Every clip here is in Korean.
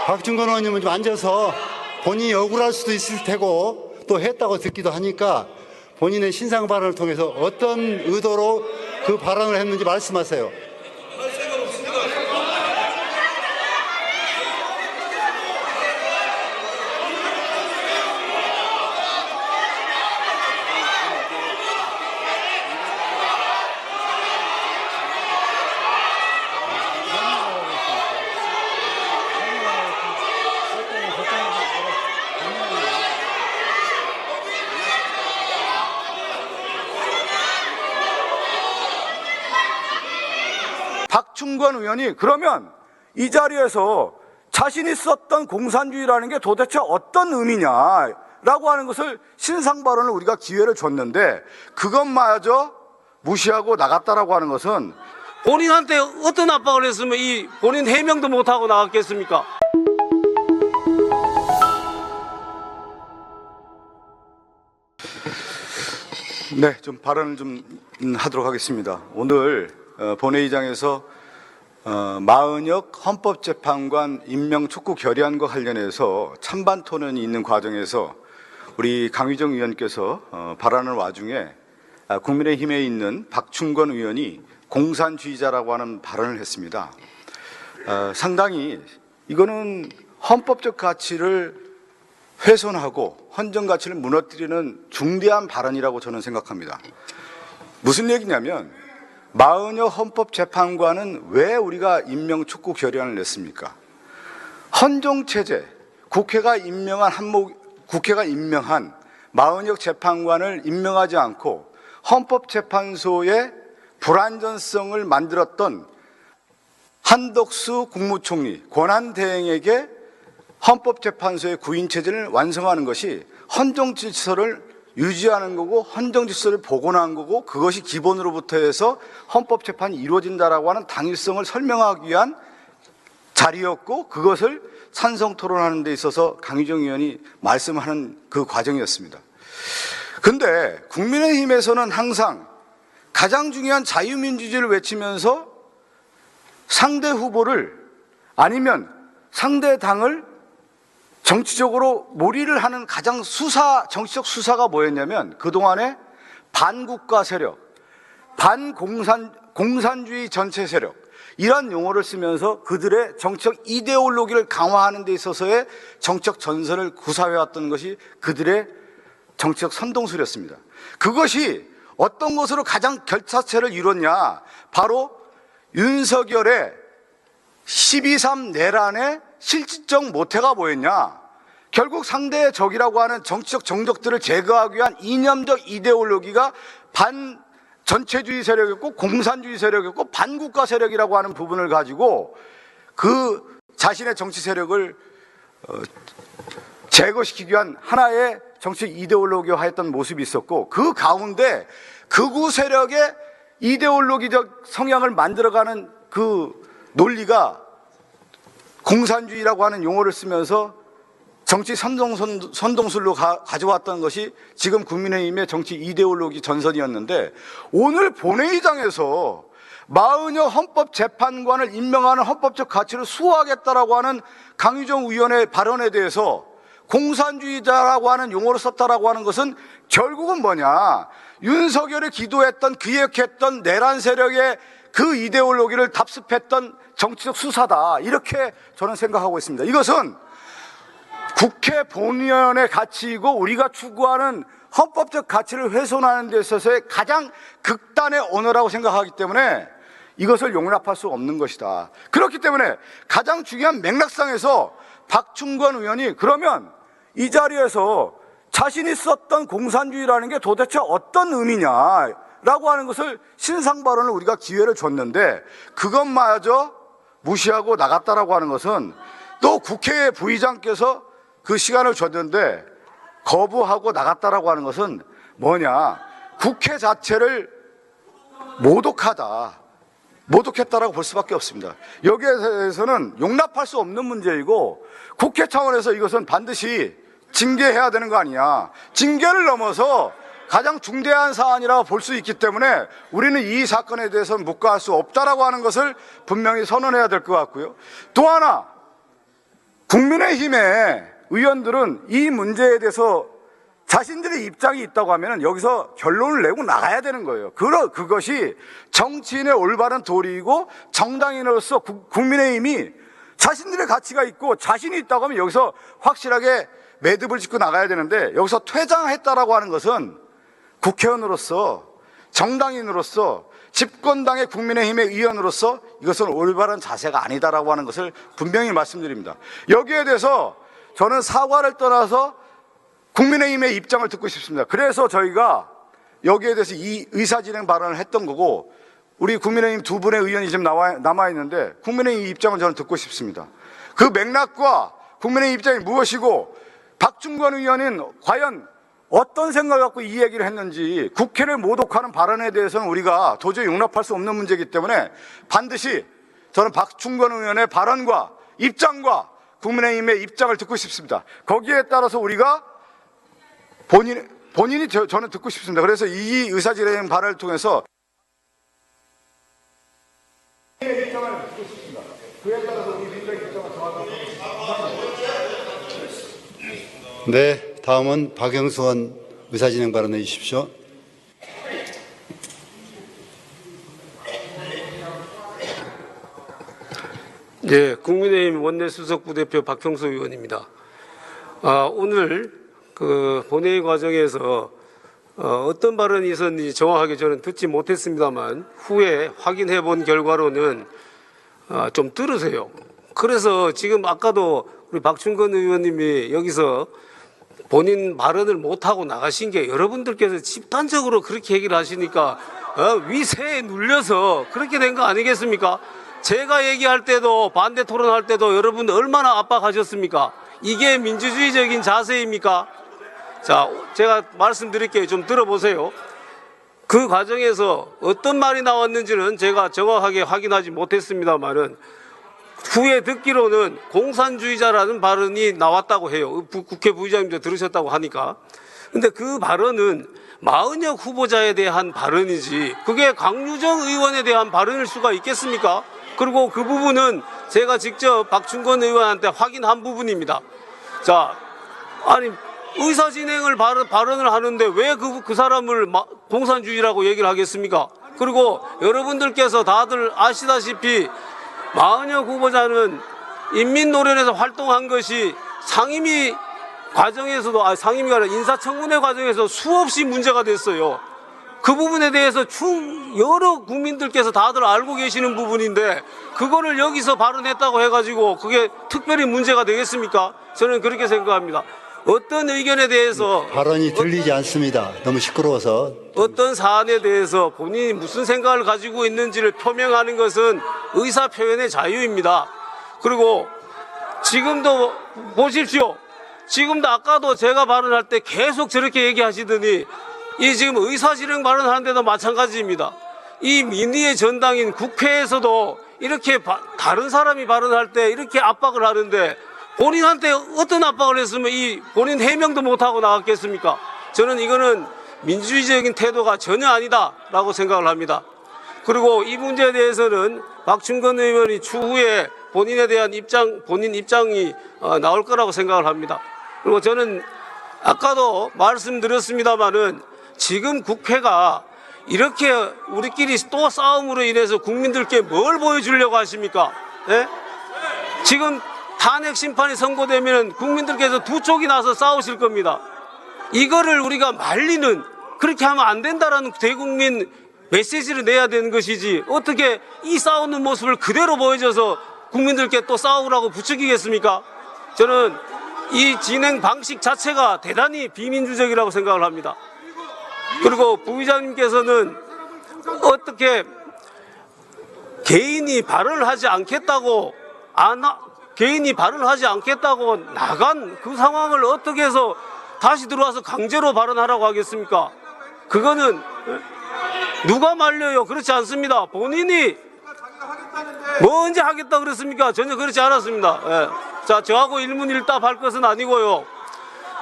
박준건 의원님은 좀 앉아서 본인이 억울할 수도 있을 테고 또 했다고 듣기도 하니까 본인의 신상 발언을 통해서 어떤 의도로 그 발언을 했는지 말씀하세요. 박충건 의원이 그러면 이 자리에서 자신이 썼던 공산주의라는 게 도대체 어떤 의미냐라고 하는 것을 신상 발언을 우리가 기회를 줬는데 그것마저 무시하고 나갔다라고 하는 것은 본인한테 어떤 압박을 했으면 이 본인 해명도 못하고 나갔겠습니까? 네, 좀 발언을 좀 하도록 하겠습니다. 오늘 본회의장에서 마은혁 헌법재판관 임명 촉구 결의안과 관련해서 찬반 토론이 있는 과정에서 우리 강의정 의원께서 발언을 와중에 국민의힘에 있는 박충건 의원이 공산주의자라고 하는 발언을 했습니다. 상당히 이거는 헌법적 가치를 훼손하고 헌정 가치를 무너뜨리는 중대한 발언이라고 저는 생각합니다. 무슨 얘기냐면 마은혁 헌법재판관은 왜 우리가 임명 촉구 결의안을 냈습니까? 헌정체제, 국회가 임명한 마은혁 재판관을 임명하지 않고 헌법재판소의 불안전성을 만들었던 한덕수 국무총리 권한대행에게 헌법재판소의 구인체제를 완성하는 것이 헌정질서를 유지하는 거고 헌정질서를 복원한 거고 그것이 기본으로부터 해서 헌법재판이 이루어진다라고 하는 당위성을 설명하기 위한 자리였고 그것을 찬성토론하는 데 있어서 강의정 의원이 말씀하는 그 과정이었습니다. 그런데 국민의힘에서는 항상 가장 중요한 자유민주주의를 외치면서 상대 후보를 아니면 상대 당을 정치적으로 몰이를 하는 가장 정치적 수사가 뭐였냐면 그동안에 반국가 세력, 공산주의 전체 세력 이런 용어를 쓰면서 그들의 정치적 이데올로기를 강화하는 데 있어서의 정치적 전선을 구사해왔던 것이 그들의 정치적 선동술이었습니다. 그것이 어떤 것으로 가장 결사체를 이뤘냐? 바로 윤석열의 12.3 내란의 실질적 모태가 뭐였냐? 결국 상대의 적이라고 하는 정치적 정적들을 제거하기 위한 이념적 이데올로기가 반전체주의 세력이었고 공산주의 세력이었고 반국가 세력이라고 하는 부분을 가지고 그 자신의 정치 세력을 제거시키기 위한 하나의 정치 이데올로기화했던 모습이 있었고 그 가운데 극우 세력의 이데올로기적 성향을 만들어가는 그 논리가 공산주의라고 하는 용어를 쓰면서 정치 선동술로 가져왔던 것이 지금 국민의힘의 정치 이데올로기 전선이었는데 오늘 본회의장에서 마은혁 헌법재판관을 임명하는 헌법적 가치를 수호하겠다라고 하는 강의정 의원의 발언에 대해서 공산주의자라고 하는 용어를 썼다라고 하는 것은 결국은 뭐냐? 윤석열이 기도했던 기획했던 내란 세력의 그 이데올로기를 답습했던 정치적 수사다 이렇게 저는 생각하고 있습니다. 이것은 국회 본연의 가치이고 우리가 추구하는 헌법적 가치를 훼손하는 데 있어서의 가장 극단의 언어라고 생각하기 때문에 이것을 용납할 수 없는 것이다. 그렇기 때문에 가장 중요한 맥락상에서 박충건 의원이 그러면 이 자리에서 자신이 썼던 공산주의라는 게 도대체 어떤 의미냐라고 하는 것을 신상 발언을 우리가 기회를 줬는데 그것마저 무시하고 나갔다라고 하는 것은 또 국회 부의장께서 그 시간을 줬는데 거부하고 나갔다라고 하는 것은 뭐냐? 국회 자체를 모독했다라고 볼 수밖에 없습니다. 여기에 대해서는 용납할 수 없는 문제이고 국회 차원에서 이것은 반드시 징계해야 되는 거 아니냐. 징계를 넘어서 가장 중대한 사안이라고 볼 수 있기 때문에 우리는 이 사건에 대해서는 묵과할 수 없다라고 하는 것을 분명히 선언해야 될 것 같고요. 또 하나 국민의힘의 의원들은 이 문제에 대해서 자신들의 입장이 있다고 하면 여기서 결론을 내고 나가야 되는 거예요. 그것이 정치인의 올바른 도리이고 정당인으로서 국민의힘이 자신들의 가치가 있고 자신이 있다고 하면 여기서 확실하게 매듭을 짓고 나가야 되는데, 여기서 퇴장했다라고 하는 것은 국회의원으로서 정당인으로서 집권당의 국민의힘의 의원으로서 이것은 올바른 자세가 아니다라고 하는 것을 분명히 말씀드립니다. 여기에 대해서 저는 사과를 떠나서 국민의힘의 입장을 듣고 싶습니다. 그래서 저희가 여기에 대해서 이 의사진행 발언을 했던 거고, 우리 국민의힘 두 분의 의원이 지금 남아있는데 국민의힘 입장을 저는 듣고 싶습니다. 그 맥락과 국민의힘 입장이 무엇이고 박충건 의원은 과연 어떤 생각을 갖고 이 얘기를 했는지, 국회를 모독하는 발언에 대해서는 우리가 도저히 용납할 수 없는 문제이기 때문에 반드시 저는 박충건 의원의 발언과 입장과 국민의힘의 입장을 듣고 싶습니다. 거기에 따라서 우리가 본인이 저는 듣고 싶습니다. 그래서 이 의사진행 발언을 통해서 입장을 듣고 싶습니다. 그에 따라서 우리 민주당의 입장을 정하도록 하겠습니다. 네, 다음은 박영수원 의사진행 발언해 주십시오. 예, 국민의힘 원내수석 부대표 박형수 의원입니다. 오늘 그 본회의 과정에서 어떤 발언이 있었는지 정확하게 저는 듣지 못했습니다만 후에 확인해 본 결과로는 좀 들으세요. 그래서 지금 아까도 우리 박충건 의원님이 여기서 본인 발언을 못하고 나가신 게 여러분들께서 집단적으로 그렇게 얘기를 하시니까 위세에 눌려서 그렇게 된 거 아니겠습니까? 제가 얘기할 때도 반대 토론할 때도 여러분 얼마나 압박하셨습니까? 이게 민주주의적인 자세입니까? 자, 제가 말씀드릴게요. 좀 들어보세요. 그 과정에서 어떤 말이 나왔는지는 제가 정확하게 확인하지 못했습니다만은 후에 듣기로는 공산주의자라는 발언이 나왔다고 해요. 국회 부의장님도 들으셨다고 하니까. 근데 그 발언은 마은혁 후보자에 대한 발언이지 그게 강유정 의원에 대한 발언일 수가 있겠습니까? 그리고 그 부분은 제가 직접 박충건 의원한테 확인한 부분입니다. 자, 아니 의사진행을 발언을 하는데 왜 그 사람을 공산주의라고 얘기를 하겠습니까? 그리고 여러분들께서 다들 아시다시피 마은혁 후보자는 인민노련에서 활동한 것이 상임위 과정에서도 상임위가 아니라 인사청문회 과정에서 수없이 문제가 됐어요. 그 부분에 대해서 여러 국민들께서 다들 알고 계시는 부분인데 그거를 여기서 발언했다고 해가지고 그게 특별히 문제가 되겠습니까? 저는 그렇게 생각합니다. 어떤 의견에 대해서 발언이 들리지 않습니다. 너무 시끄러워서. 어떤 사안에 대해서 본인이 무슨 생각을 가지고 있는지를 표명하는 것은 의사표현의 자유입니다. 그리고 지금도 보십시오. 지금도 아까도 제가 발언할 때 계속 저렇게 얘기하시더니 이 지금 의사진행 발언하는데도 마찬가지입니다. 이 민의의 전당인 국회에서도 이렇게 다른 사람이 발언할 때 이렇게 압박을 하는데 본인한테 어떤 압박을 했으면 이 본인 해명도 못하고 나갔겠습니까? 저는 이거는 민주주의적인 태도가 전혀 아니다라고 생각을 합니다. 그리고 이 문제에 대해서는 박충건 의원이 추후에 본인에 대한 본인 입장이 나올 거라고 생각을 합니다. 그리고 저는 아까도 말씀드렸습니다마는 지금 국회가 이렇게 우리끼리 또 싸움으로 인해서 국민들께 뭘 보여주려고 하십니까? 예? 지금 탄핵 심판이 선고되면 국민들께서 두 쪽이 나서 싸우실 겁니다. 이거를 우리가 말리는, 그렇게 하면 안 된다라는 대국민 메시지를 내야 되는 것이지 어떻게 이 싸우는 모습을 그대로 보여줘서 국민들께 또 싸우라고 부추기겠습니까? 저는 이 진행 방식 자체가 대단히 비민주적이라고 생각을 합니다. 그리고 부의장님께서는 어떻게 개인이 발언을 하지 않겠다고 나간 그 상황을 어떻게 해서 다시 들어와서 강제로 발언하라고 하겠습니까? 그거는 누가 말려요? 그렇지 않습니다. 본인이 뭐 언제 하겠다 그랬습니까? 전혀 그렇지 않았습니다. 예. 자, 저하고 일문일답 할 것은 아니고요.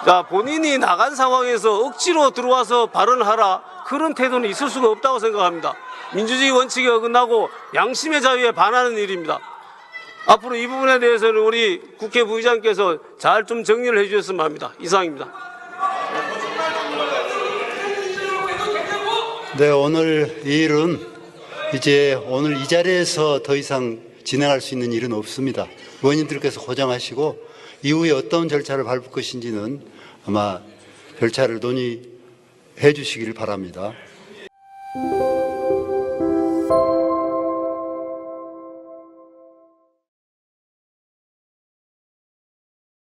자, 본인이 나간 상황에서 억지로 들어와서 발언하라, 그런 태도는 있을 수가 없다고 생각합니다. 민주주의 원칙에 어긋나고 양심의 자유에 반하는 일입니다. 앞으로 이 부분에 대해서는 우리 국회 부의장께서 잘 좀 정리를 해주셨으면 합니다. 이상입니다. 네, 오늘 이 일은 이제 오늘 이 자리에서 더 이상 진행할 수 있는 일은 없습니다. 의원님들께서 고정하시고 이후에 어떤 절차를 밟을 것인지는 아마 절차를 논의해 주시기를 바랍니다.